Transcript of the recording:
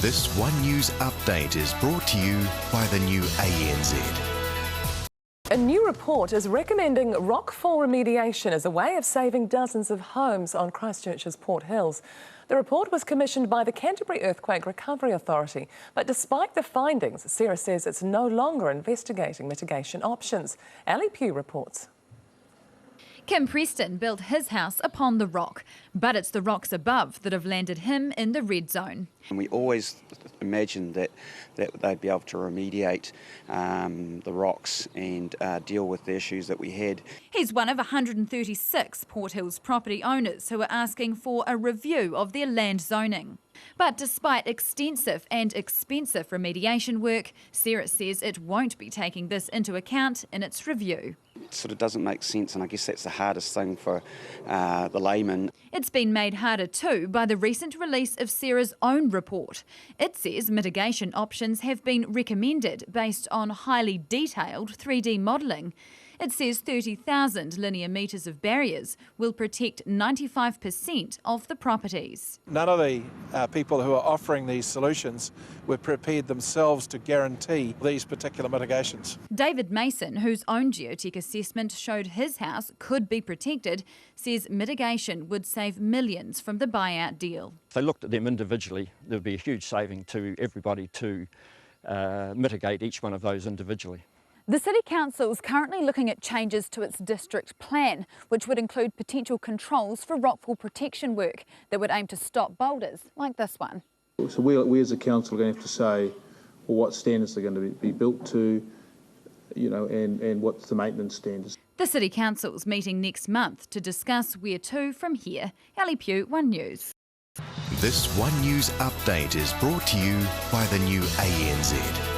This One News update is brought to you by the new ANZ. A new report is recommending rockfall remediation as a way of saving dozens of homes on Christchurch's Port Hills. The report was commissioned by the Canterbury Earthquake Recovery Authority, but despite the findings, Sarah says it's no longer investigating mitigation options. Ali Pugh reports. Kim Preston built his house upon the rock, but it's the rocks above that have landed him in the red zone. And we always imagined that they'd be able to remediate the rocks and deal with the issues that we had. He's one of 136 Port Hills property owners who are asking for a review of their land zoning. But despite extensive and expensive remediation work, Sarah says it won't be taking this into account in its review. It sort of doesn't make sense, and I guess that's the hardest thing for the layman. It's been made harder too by the recent release of Sarah's own report. It says mitigation options have been recommended based on highly detailed 3D modelling. It says 30,000 linear metres of barriers will protect 95% of the properties. None of the people who are offering these solutions were prepared themselves to guarantee these particular mitigations. David Mason, whose own geotech assessment showed his house could be protected, says mitigation would save millions from the buyout deal. If they looked at them individually, there would be a huge saving to everybody to mitigate each one of those individually. The City Council is currently looking at changes to its district plan, which would include potential controls for rockfall protection work that would aim to stop boulders like this one. So we as a council are going to have to say, well, what standards they're going to be built to, and what's the maintenance standards. The City Council's meeting next month to discuss where to from here. Ali Pugh, One News. This One News update is brought to you by the new ANZ.